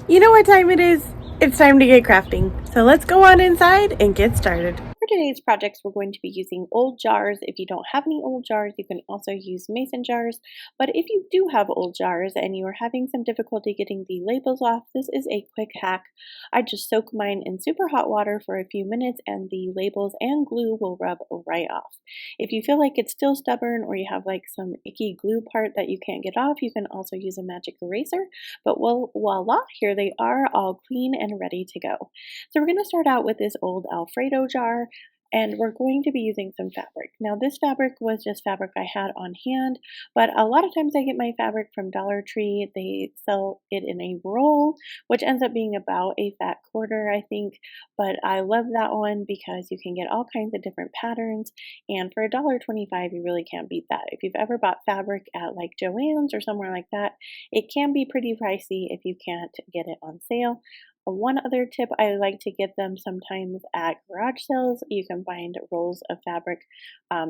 You know what time it is? It's time to get crafting. So let's go on inside and get started. For today's projects, we're going to be using old jars. If you don't have any old jars, you can also use mason jars. But if you do have old jars and you are having some difficulty getting the labels off, this is a quick hack. I just soak mine in super hot water for a few minutes and the labels and glue will rub right off. If you feel like it's still stubborn or you have like some icky glue part that you can't get off, you can also use a magic eraser. But voila, here they are all clean and ready to go. So we're going to start out with this old Alfredo jar and we're going to be using some fabric. Now this fabric was just fabric I had on hand, but a lot of times I get my fabric from Dollar Tree. They sell it in a roll, which ends up being about a fat quarter, I think, but I love that one because you can get all kinds of different patterns, and for $1.25 you really can't beat that. If you've ever bought fabric at like Joann's or somewhere like that, it can be pretty pricey if you can't get it on sale. One other tip, I like to get them sometimes at garage sales. You can find rolls of fabric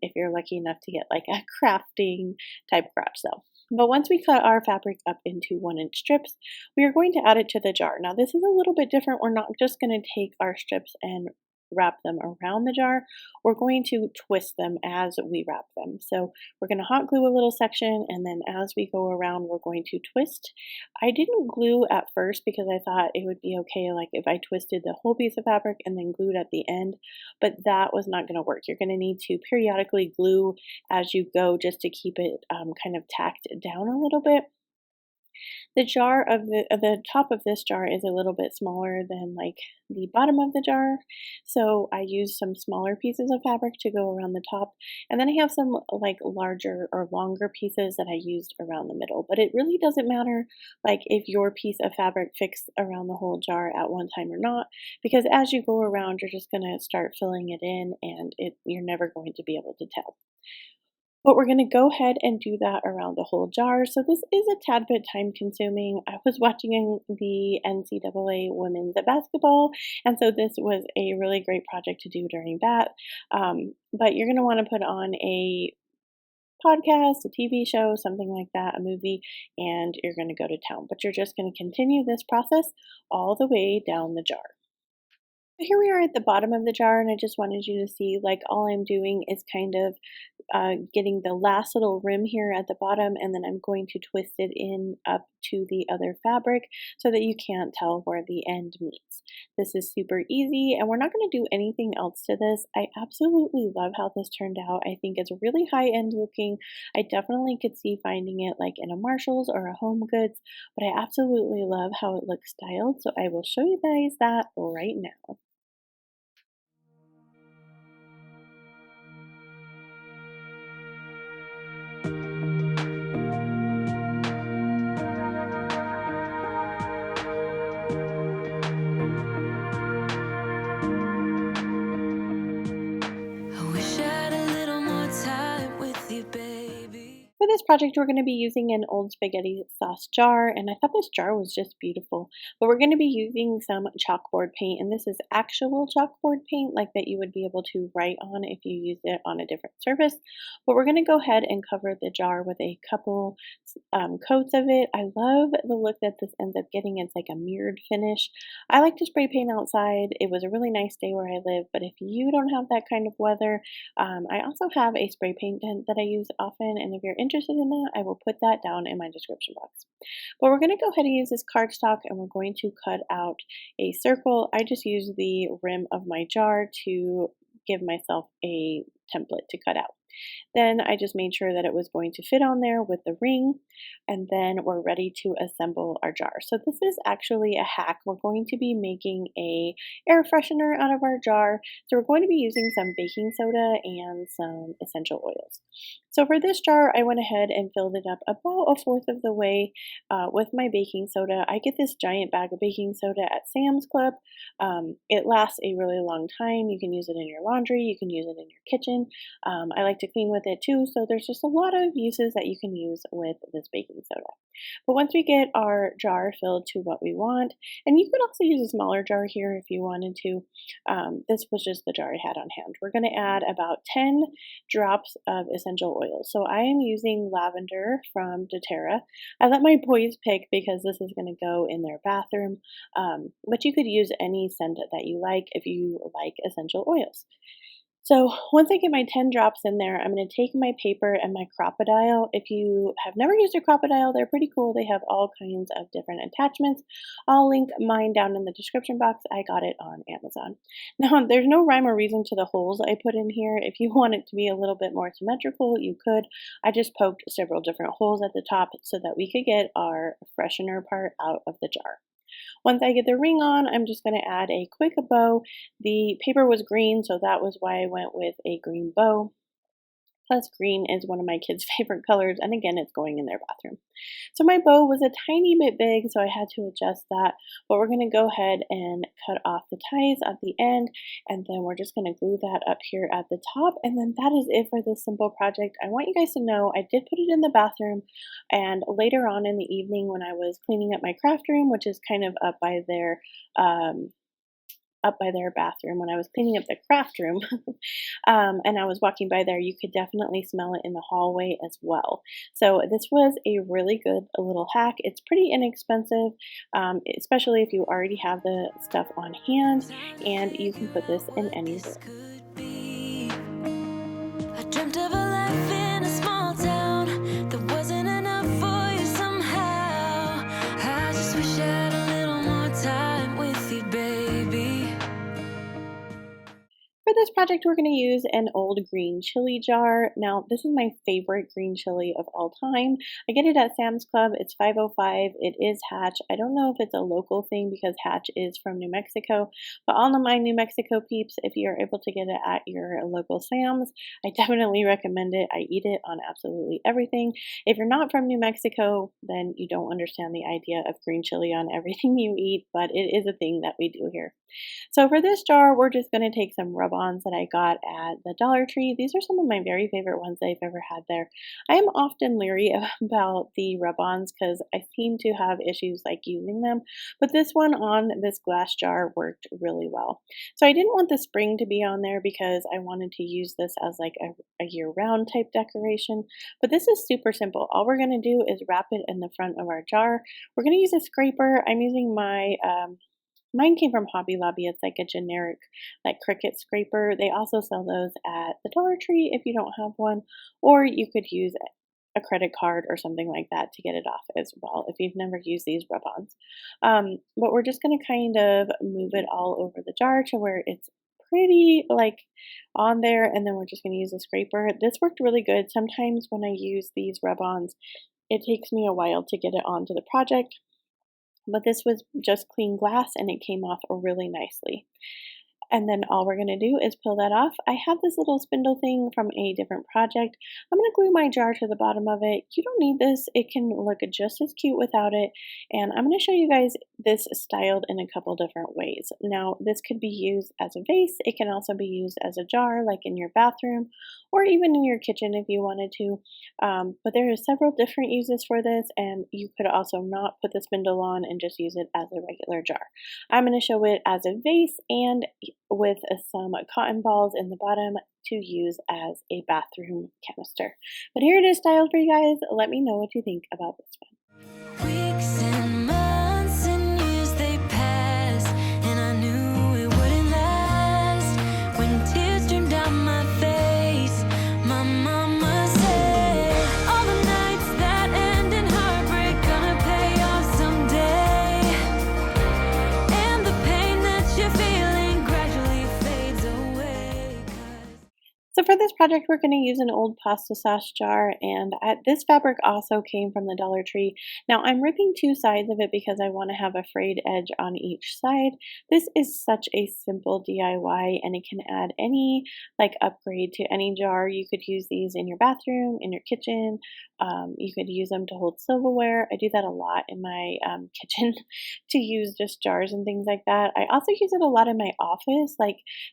if you're lucky enough to get like a crafting type garage sale. But once we cut our fabric up into 1-inch strips, we are going to add it to the jar. Now this is a little bit different. We're not just going to take our strips and wrap them around the jar. We're going to twist them as we wrap them. So we're going to hot glue a little section, and then as we go around, we're going to twist. I didn't glue at first because I thought it would be okay, like if I twisted the whole piece of fabric and then glued at the end, but that was not going to work. You're going to need to periodically glue as you go just to keep it kind of tacked down a little bit. The jar of the top of this jar is a little bit smaller than like the bottom of the jar, so I use some smaller pieces of fabric to go around the top, and then I have some like larger or longer pieces that I used around the middle. But it really doesn't matter like if your piece of fabric fits around the whole jar at one time or not, because as you go around, you're just going to start filling it in, and you're never going to be able to tell. But we're going to go ahead and do that around the whole jar. So this is a tad bit time consuming. I was watching the NCAA women's basketball, and so this was a really great project to do during that. But you're going to want to put on a podcast, a TV show, something like that, a movie, and you're going to go to town. But you're just going to continue this process all the way down the jar. Here we are at the bottom of the jar, and I just wanted you to see like all I'm doing is kind of getting the last little rim here at the bottom, and then I'm going to twist it in up to the other fabric so that you can't tell where the end meets. This is super easy, and we're not going to do anything else to this. I absolutely love how this turned out. I think it's really high-end looking. I definitely could see finding it like in a Marshalls or a Home Goods, but I absolutely love how it looks styled, so I will show you guys that right now. I wish I had a little more time with you, baby. For this project, we're going to be using an old spaghetti sauce jar, and I thought this jar was just beautiful. But we're going to be using some chalkboard paint, and this is actual chalkboard paint, like that you would be able to write on if you used it on a different surface. But we're going to go ahead and cover the jar with a couple coats of it. I love the look that this ends up getting. It's like a mirrored finish. I like to spray paint outside. It was a really nice day where I live, but if you don't have that kind of weather, I also have a spray paint tent that I use often, and if you're interested in that, I will put that down in my description box. But we're going to go ahead and use this cardstock, and we're going to cut out a circle. I just use the rim of my jar to give myself a template to cut out. Then I just made sure that it was going to fit on there with the ring, and then we're ready to assemble our jar. So this is actually a hack. We're going to be making a air freshener out of our jar. So we're going to be using some baking soda and some essential oils. So for this jar, I went ahead and filled it up about 1/4 of the way with my baking soda. I get this giant bag of baking soda at Sam's Club. It lasts a really long time. You can use it in your laundry. You can use it in your kitchen. I like to clean with it too, so there's just a lot of uses that you can use with this baking soda. But once we get our jar filled to what we want, and you could also use a smaller jar here if you wanted to. This was just the jar I had on hand. We're going to add about 10 drops of essential oil. So I am using lavender from doTERRA. I let my boys pick because this is going to go in their bathroom, but you could use any scent that you like if you like essential oils. So once I get my 10 drops in there, I'm going to take my paper and my crocodile. If you have never used a crocodile, they're pretty cool. They have all kinds of different attachments. I'll link mine down in the description box. I got it on Amazon. Now, there's no rhyme or reason to the holes I put in here. If you want it to be a little bit more symmetrical, you could. I just poked several different holes at the top so that we could get our freshener part out of the jar. Once I get the ring on, I'm just going to add a quick bow. The paper was green, so that was why I went with a green bow. Plus, green is one of my kids' favorite colors, and again, it's going in their bathroom. So my bow was a tiny bit big, so I had to adjust that. But we're going to go ahead and cut off the ties at the end, and then we're just going to glue that up here at the top. And then that is it for this simple project. I want you guys to know I did put it in the bathroom, and later on in the evening when I was cleaning up my craft room, which is kind of up by their bathroom when I was cleaning up the craft room, and I was walking by there, you could definitely smell it in the hallway as well. So this was a really good little hack. It's pretty inexpensive, especially if you already have the stuff on hand, and you can put this in any room. I dreamt of a life in a small town that wasn't enough for you somehow. I just wish I had a little more time with you, baby. For this project, we're going to use an old green chili jar. Now, this is my favorite green chili of all time. I get it at Sam's Club. It's $5.05. It is Hatch. I don't know if it's a local thing because Hatch is from New Mexico, but all of my New Mexico peeps, if you're able to get it at your local Sam's, I definitely recommend it. I eat it on absolutely everything. If you're not from New Mexico, then you don't understand the idea of green chili on everything you eat, but it is a thing that we do here. So for this jar, we're just going to take some rub-ons that I got at the Dollar Tree. These are some of my very favorite ones I've ever had there. I am often leery about the rub-ons because I seem to have issues like using them, but this one on this glass jar worked really well. So I didn't want the spring to be on there because I wanted to use this as like a year-round type decoration, but this is super simple. All we're going to do is wrap it in the front of our jar. We're going to use a scraper. I'm using mine came from Hobby Lobby. It's like a generic like Cricut scraper. They also sell those at the Dollar Tree if you don't have one, or you could use a credit card or something like that to get it off as well if you've never used these rub-ons. But we're just going to kind of move it all over the jar to where it's pretty like on there, and then we're just going to use a scraper. This worked really good. Sometimes when I use these rub-ons, it takes me a while to get it onto the project, but this was just clean glass and it came off really nicely. And then all we're going to do is peel that off. I have this little spindle thing from a different project. I'm going to glue my jar to the bottom of it. You don't need this. It can look just as cute without it. And I'm going to show you guys this styled in a couple different ways. Now, this could be used as a vase. It can also be used as a jar, like in your bathroom, or even in your kitchen if you wanted to. But there are several different uses for this, and you could also not put the spindle on and just use it as a regular jar. I'm going to show it as a vase and with some cotton balls in the bottom to use as a bathroom canister. But here it is styled for you guys. Let me know what you think about this one. Weeks and months and years they passed, and I knew it wouldn't last. When tears streamed down my face, my mama said, all the nights that end in heartbreak gonna pay off someday. And the pain that you're feeling gradually fades away. So for this project, we're going to use an old pasta sauce jar, and this fabric also came from the Dollar Tree. Now I'm ripping two sides of it because I want to have a frayed edge on each side. This is such a simple DIY, and it can add any like upgrade to any jar. You could use these in your bathroom, in your kitchen. You could use them to hold silverware. I do that a lot in my kitchen to use just jars and things like that. I also use it a lot in my office,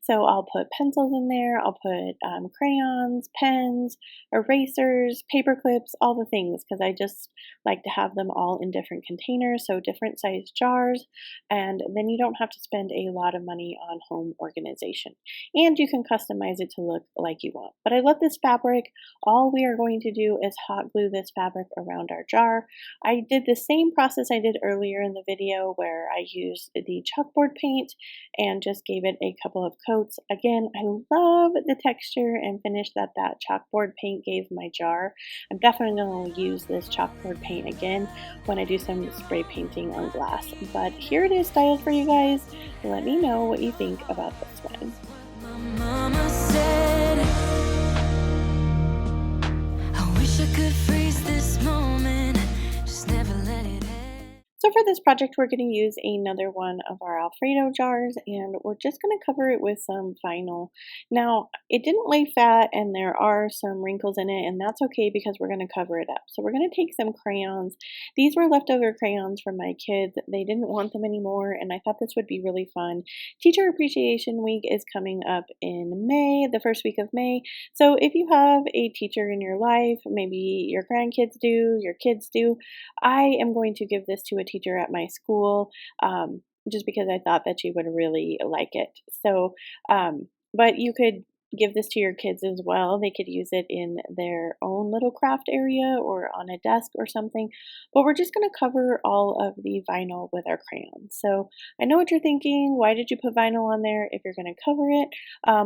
so I'll put pencils in there, I'll put crayons, pens, erasers, paper clips, all the things, because I just like to have them all in different containers, so different size jars, and then you don't have to spend a lot of money on home organization. And you can customize it to look like you want. But I love this fabric. All we are going to do is hot glue this fabric around our jar. I did the same process I did earlier in the video where I used the chalkboard paint and just gave it a couple of coats. Again, I love the texture and finish that chalkboard paint gave my jar. I'm definitely going to use this chalkboard paint again when I do some spray painting on glass. But here it is styled for you guys. Let me know what you think about this one. Mama said, I wish I could freeze this moment, just never let it end. So for this project, we're going to use another one of our Alfredo jars, and we're just going to cover it with some vinyl. Now, it didn't lay flat, and there are some wrinkles in it, and that's okay because we're going to cover it up. So we're going to take some crayons. These were leftover crayons from my kids. They didn't want them anymore, and I thought this would be really fun. Teacher Appreciation Week is coming up in May, the first week of May. So if you have a teacher in your life, maybe your grandkids do, your kids do, I am going to give this to a teacher at my school, just because I thought that she would really like it. So, but you could give this to your kids as well. They could use it in their own little craft area or on a desk or something. But we're just going to cover all of the vinyl with our crayons. So I know what you're thinking. Why did you put vinyl on there if you're going to cover it?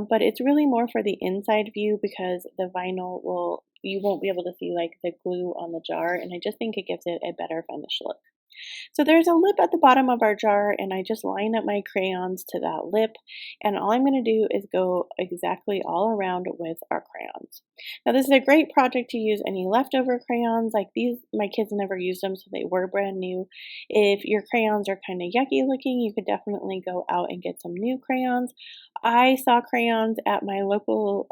But it's really more for the inside view because the vinyl you won't be able to see like the glue on the jar, and I just think it gives it a better finished look. So there's a lip at the bottom of our jar, and I just line up my crayons to that lip, and all I'm going to do is go exactly all around with our crayons. Now this is a great project to use any leftover crayons. Like these, my kids never used them, so they were brand new. If your crayons are kind of yucky looking, you could definitely go out and get some new crayons. I saw crayons at my local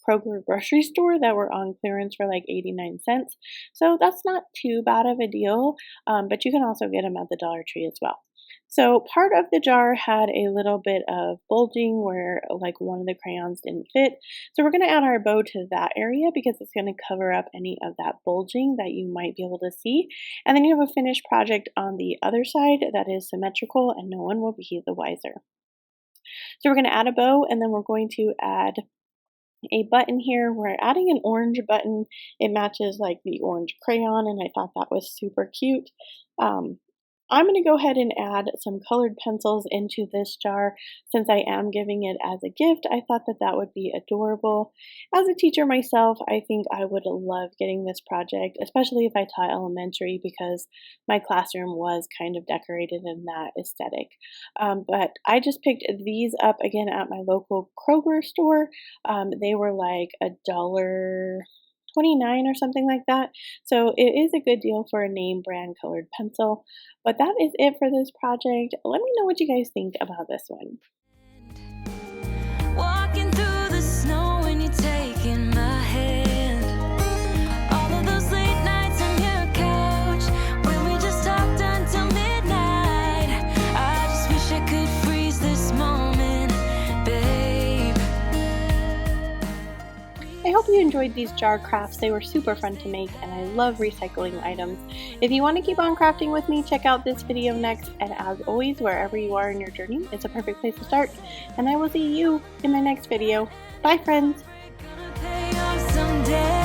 Kroger grocery store that were on clearance for like 89 cents. So that's not too bad of a deal, but you can also get them at the Dollar Tree as well. So part of the jar had a little bit of bulging where like one of the crayons didn't fit. So we're going to add our bow to that area because it's going to cover up any of that bulging that you might be able to see. And then you have a finished project on the other side that is symmetrical and no one will be the wiser. So we're going to add a bow, and then we're going to add a button here. We're adding an orange button. It matches like the orange crayon, and I thought that was super cute. I'm going to go ahead and add some colored pencils into this jar. Since I am giving it as a gift, I thought that that would be adorable. As a teacher myself, I think I would love getting this project, especially if I taught elementary, because my classroom was kind of decorated in that aesthetic. But I just picked these up again at my local Kroger store. They were like $1.29 or something like that. So it is a good deal for a name brand colored pencil. But that is it for this project. Let me know what you guys think about this one. Walking through the snow when you're taking my hand. All of those late nights on your couch when we just talked until midnight. I just wish I could freeze this moment, babe. I hope you enjoyed these jar crafts. They were super fun to make, and I love recycling items. If you want to keep on crafting with me, check out this video next, and as always, wherever you are in your journey, it's a perfect place to start, and I will see you in my next video. Bye, friends! Gonna pay off someday.